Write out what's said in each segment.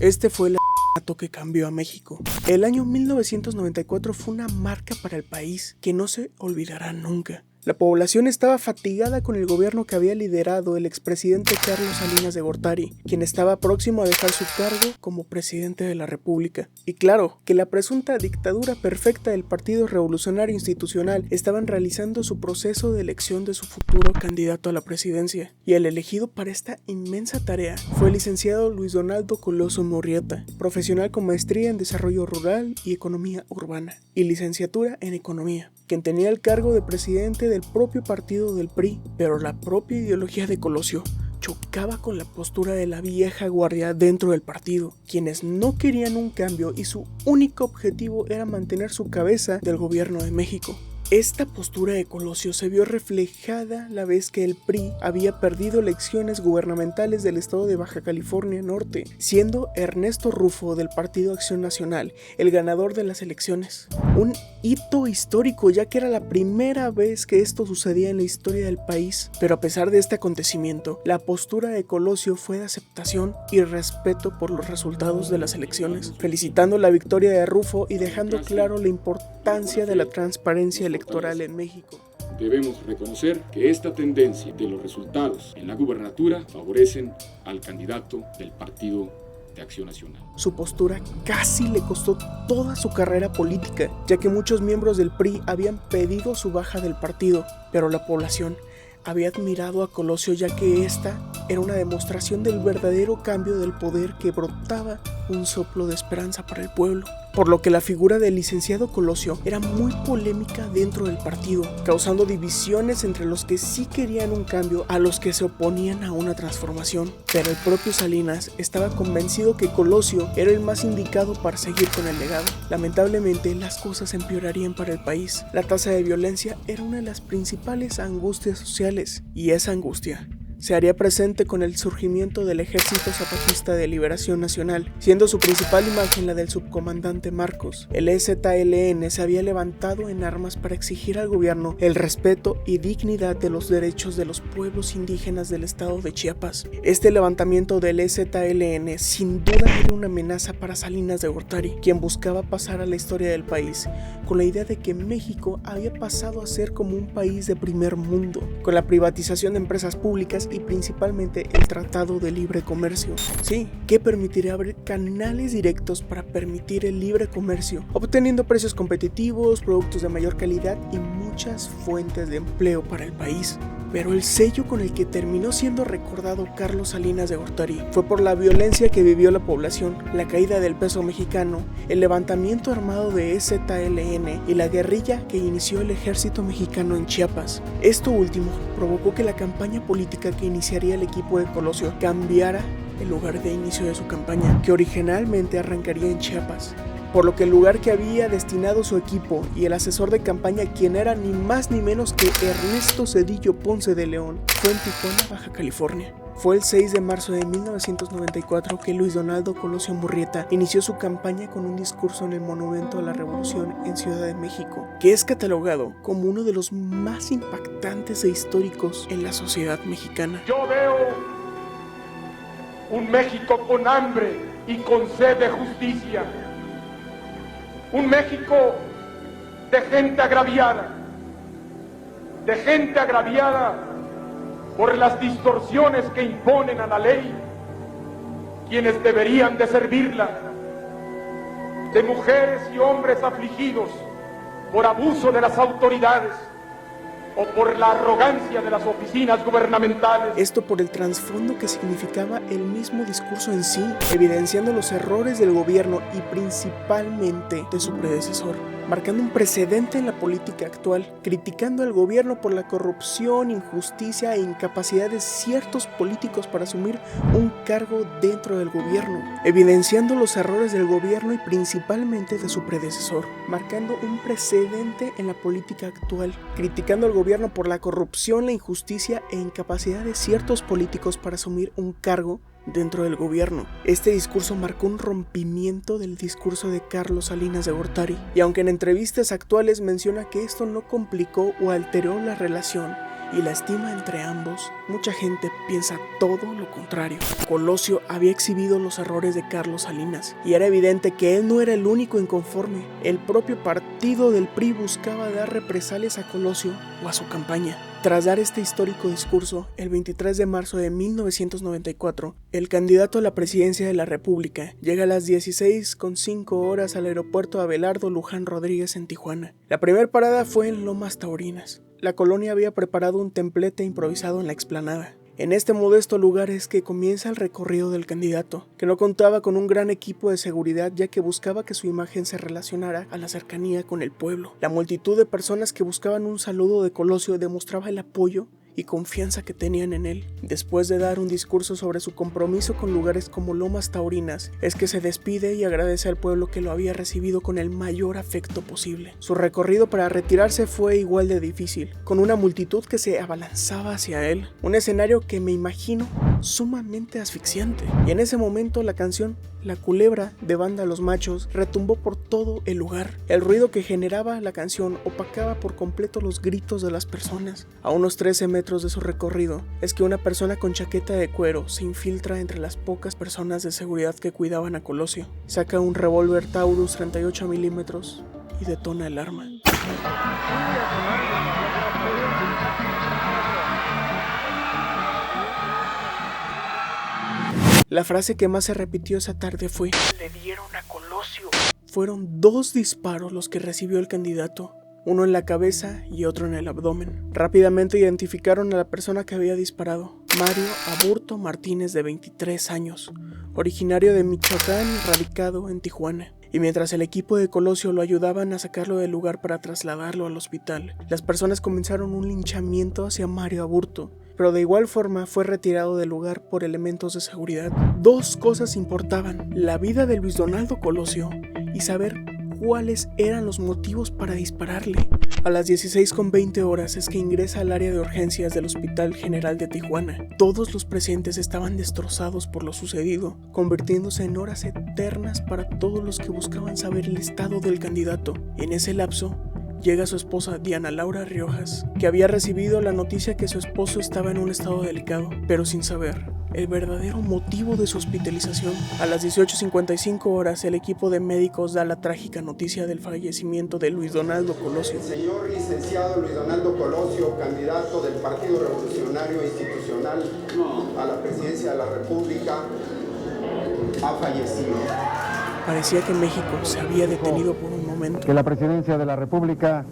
Este fue el asesinato que cambió a México. El año 1994 fue una marca para el país que no se olvidará nunca. La población estaba fatigada con el gobierno que había liderado el expresidente Carlos Salinas de Gortari, quien estaba próximo a dejar su cargo como presidente de la República. Y claro, que la presunta dictadura perfecta del Partido Revolucionario Institucional estaban realizando su proceso de elección de su futuro candidato a la presidencia. Y el elegido para esta inmensa tarea fue el licenciado Luis Donaldo Colosio Murrieta, profesional con maestría en Desarrollo Rural y Economía Urbana, y licenciatura en Economía, quien tenía el cargo de presidente del propio partido del PRI, pero la propia ideología de Colosio chocaba con la postura de la vieja guardia dentro del partido, quienes no querían un cambio y su único objetivo era mantener su cabeza del gobierno de México. Esta postura de Colosio se vio reflejada la vez que el PRI había perdido elecciones gubernamentales del estado de Baja California Norte, siendo Ernesto Rufo del Partido Acción Nacional el ganador de las elecciones. Un hito histórico, ya que era la primera vez que esto sucedía en la historia del país. Pero a pesar de este acontecimiento, la postura de Colosio fue de aceptación y respeto por los resultados de las elecciones, felicitando la victoria de Rufo y dejando claro la importancia de la transparencia electoral en México. Debemos reconocer que esta tendencia de los resultados en la gubernatura favorecen al candidato del Partido de Acción Nacional. Su postura casi le costó toda su carrera política, ya que muchos miembros del PRI habían pedido su baja del partido, pero la población había admirado a Colosio, ya que esta era una demostración del verdadero cambio del poder que brotaba un soplo de esperanza para el pueblo. Por lo que la figura del licenciado Colosio era muy polémica dentro del partido, causando divisiones entre los que sí querían un cambio a los que se oponían a una transformación. Pero el propio Salinas estaba convencido que Colosio era el más indicado para seguir con el legado. Lamentablemente, las cosas empeorarían para el país. La tasa de violencia era una de las principales angustias sociales, y esa angustia se haría presente con el surgimiento del Ejército Zapatista de Liberación Nacional, siendo su principal imagen la del subcomandante Marcos. El EZLN se había levantado en armas para exigir al gobierno el respeto y dignidad de los derechos de los pueblos indígenas del estado de Chiapas. Este levantamiento del EZLN sin duda era una amenaza para Salinas de Gortari, quien buscaba pasar a la historia del país con la idea de que México había pasado a ser como un país de primer mundo, con la privatización de empresas públicas y principalmente el Tratado de Libre Comercio. Sí, que permitiría abrir canales directos para permitir el libre comercio, obteniendo precios competitivos, productos de mayor calidad y muchas fuentes de empleo para el país. Pero el sello con el que terminó siendo recordado Carlos Salinas de Gortari fue por la violencia que vivió la población, la caída del peso mexicano, el levantamiento armado de EZLN y la guerrilla que inició el ejército mexicano en Chiapas. Esto último provocó que la campaña política que iniciaría el equipo de Colosio cambiara el lugar de inicio de su campaña, que originalmente arrancaría en Chiapas, por lo que el lugar que había destinado su equipo y el asesor de campaña, quien era ni más ni menos que Ernesto Zedillo Ponce de León, fue en Tijuana, Baja California. Fue el 6 de marzo de 1994 que Luis Donaldo Colosio Murrieta inició su campaña con un discurso en el Monumento a la Revolución en Ciudad de México, que es catalogado como uno de los más impactantes e históricos en la sociedad mexicana. Yo veo un México con hambre y con sed de justicia. Un México de gente agraviada por las distorsiones que imponen a la ley quienes deberían de servirla, de mujeres y hombres afligidos por abuso de las autoridades o por la arrogancia de las oficinas gubernamentales. Esto por el trasfondo que significaba el mismo discurso en sí, evidenciando los errores del gobierno y principalmente de su predecesor, marcando un precedente en la política actual, criticando al gobierno por la corrupción, injusticia e incapacidad de ciertos políticos para asumir un cargo dentro del gobierno, evidenciando los errores del gobierno y principalmente de su predecesor, marcando un precedente en la política actual, criticando al gobierno por la corrupción, la injusticia e incapacidad de ciertos políticos para asumir un cargo dentro del gobierno. Este discurso marcó un rompimiento del discurso de Carlos Salinas de Gortari, y aunque en entrevistas actuales menciona que esto no complicó o alteró la relación y la estima entre ambos, mucha gente piensa todo lo contrario. Colosio había exhibido los errores de Carlos Salinas y era evidente que él no era el único inconforme. El propio partido del PRI buscaba dar represalias a Colosio o a su campaña. Tras dar este histórico discurso, el 23 de marzo de 1994, el candidato a la presidencia de la República llega a las 16:05 al aeropuerto Abelardo Luján Rodríguez en Tijuana. La primera parada fue en Lomas Taurinas. La colonia había preparado un templete improvisado en la explanada. En este modesto lugar es que comienza el recorrido del candidato, que no contaba con un gran equipo de seguridad ya que buscaba que su imagen se relacionara a la cercanía con el pueblo. La multitud de personas que buscaban un saludo de Colosio demostraba el apoyo y confianza que tenían en él. Después de dar un discurso sobre su compromiso con lugares como Lomas Taurinas, es que se despide y agradece al pueblo que lo había recibido con el mayor afecto posible. Su recorrido para retirarse fue igual de difícil, con una multitud que se abalanzaba hacia él, un escenario que me imagino sumamente asfixiante. Y en ese momento la canción La Culebra de Banda Los Machos retumbó por todo el lugar. El ruido que generaba la canción opacaba por completo los gritos de las personas. A unos 13 metros de su recorrido es que una persona con chaqueta de cuero se infiltra entre las pocas personas de seguridad que cuidaban a Colosio. Saca un revólver Taurus 38 milímetros y detona el arma. La frase que más se repitió esa tarde fue: "Le dieron a Colosio". Fueron 2 disparos los que recibió el candidato, uno en la cabeza y otro en el abdomen. Rápidamente identificaron a la persona que había disparado: Mario Aburto Martínez, de 23 años, originario de Michoacán y radicado en Tijuana. Y mientras el equipo de Colosio lo ayudaban a sacarlo del lugar para trasladarlo al hospital, las personas comenzaron un linchamiento hacia Mario Aburto, pero de igual forma fue retirado del lugar por elementos de seguridad. 2 cosas importaban: la vida de Luis Donaldo Colosio y saber cuáles eran los motivos para dispararle. A las 16:20 es que ingresa al área de urgencias del Hospital General de Tijuana. Todos los presentes estaban destrozados por lo sucedido, convirtiéndose en horas eternas para todos los que buscaban saber el estado del candidato. En ese lapso, llega su esposa Diana Laura Riojas, que había recibido la noticia que su esposo estaba en un estado delicado, pero sin saber el verdadero motivo de su hospitalización. A las 18:55 el equipo de médicos da la trágica noticia del fallecimiento de Luis Donaldo Colosio. El señor licenciado Luis Donaldo Colosio, candidato del Partido Revolucionario Institucional a la presidencia de la República, ha fallecido. Parecía que México se había detenido por un momento. Que la presidencia de la República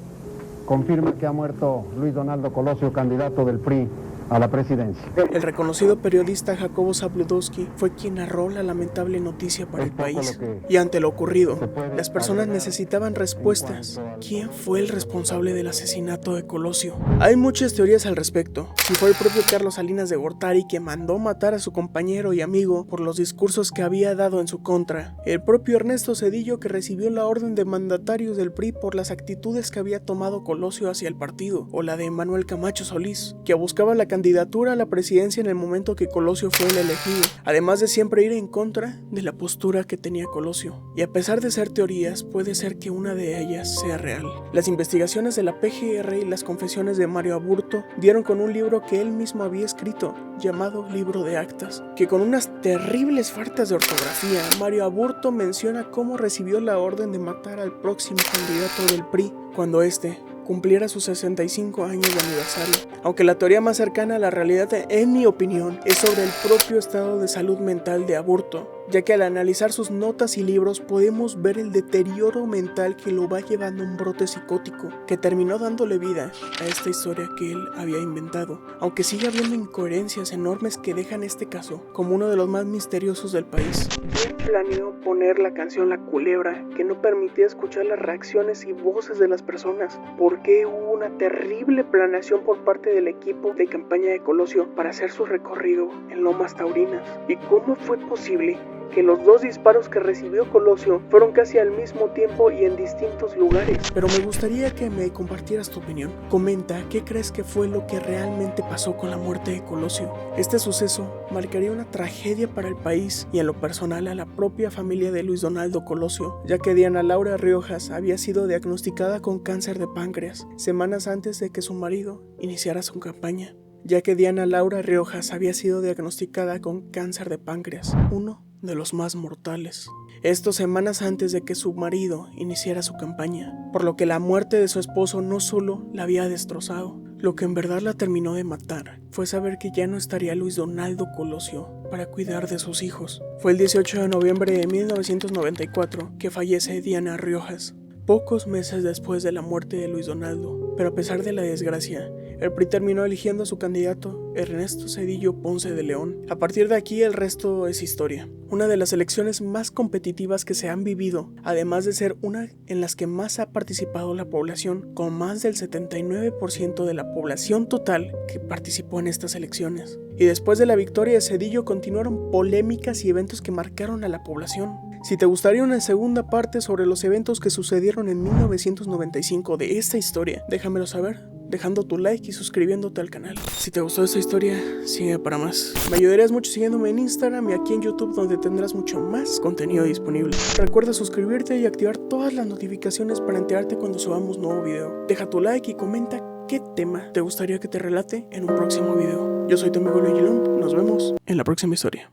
confirma que ha muerto Luis Donaldo Colosio, candidato del PRI a la presidencia. El reconocido periodista Jacobo Zabludowski fue quien narró la lamentable noticia para el país. Y ante lo ocurrido, las personas necesitaban respuestas. ¿Quién fue el responsable del asesinato de Colosio? Hay muchas teorías al respecto. Si fue el propio Carlos Salinas de Gortari quien mandó matar a su compañero y amigo por los discursos que había dado en su contra. El propio Ernesto Zedillo, que recibió la orden de mandatarios del PRI por las actitudes que había tomado Colosio hacia el partido. O la de Manuel Camacho Solís, que buscaba la candidatura a la presidencia en el momento que Colosio fue el elegido, además de siempre ir en contra de la postura que tenía Colosio. Y a pesar de ser teorías, puede ser que una de ellas sea real. Las investigaciones de la PGR y las confesiones de Mario Aburto dieron con un libro que él mismo había escrito, llamado Libro de Actas, que con unas terribles faltas de ortografía, Mario Aburto menciona cómo recibió la orden de matar al próximo candidato del PRI cuando éste cumpliera sus 65 años de aniversario. Aunque la teoría más cercana a la realidad, en mi opinión, es sobre el propio estado de salud mental de Aburto, ya que al analizar sus notas y libros podemos ver el deterioro mental que lo va llevando a un brote psicótico, que terminó dándole vida a esta historia que él había inventado, aunque sigue habiendo incoherencias enormes que dejan este caso como uno de los más misteriosos del país. ¿Quién planeó poner la canción La Culebra, que no permitía escuchar las reacciones y voces de las personas? ¿Por qué hubo una terrible planeación por parte del equipo de campaña de Colosio para hacer su recorrido en Lomas Taurinas? ¿Y cómo fue posible que los dos disparos que recibió Colosio fueron casi al mismo tiempo y en distintos lugares. Pero me gustaría que me compartieras tu opinión. Comenta qué crees que fue lo que realmente pasó con la muerte de Colosio. Este suceso marcaría una tragedia para el país y en lo personal a la propia familia de Luis Donaldo Colosio, ya que Diana Laura Riojas había sido diagnosticada con cáncer de páncreas semanas antes de que su marido iniciara su campaña. Ya que Diana Laura Riojas había sido diagnosticada con cáncer de páncreas, uno de los más mortales. Esto semanas antes de que su marido iniciara su campaña, por lo que la muerte de su esposo no solo la había destrozado, lo que en verdad la terminó de matar fue saber que ya no estaría Luis Donaldo Colosio para cuidar de sus hijos. Fue el 18 de noviembre de 1994 que fallece Diana Riojas, pocos meses después de la muerte de Luis Donaldo, pero a pesar de la desgracia, el PRI terminó eligiendo a su candidato, Ernesto Zedillo Ponce de León. A partir de aquí el resto es historia. Una de las elecciones más competitivas que se han vivido, además de ser una en las que más ha participado la población, con más del 79% de la población total que participó en estas elecciones. Y después de la victoria de Zedillo continuaron polémicas y eventos que marcaron a la población. Si te gustaría una segunda parte sobre los eventos que sucedieron en 1995 de esta historia, déjamelo saber, dejando tu like y suscribiéndote al canal. Si te gustó esta historia, sigue para más. Me ayudarías mucho siguiéndome en Instagram y aquí en YouTube, donde tendrás mucho más contenido disponible. Recuerda suscribirte y activar todas las notificaciones para enterarte cuando subamos nuevo video. Deja tu like y comenta qué tema te gustaría que te relate en un próximo video. Yo soy tu amigo Luigi Lund, nos vemos en la próxima historia.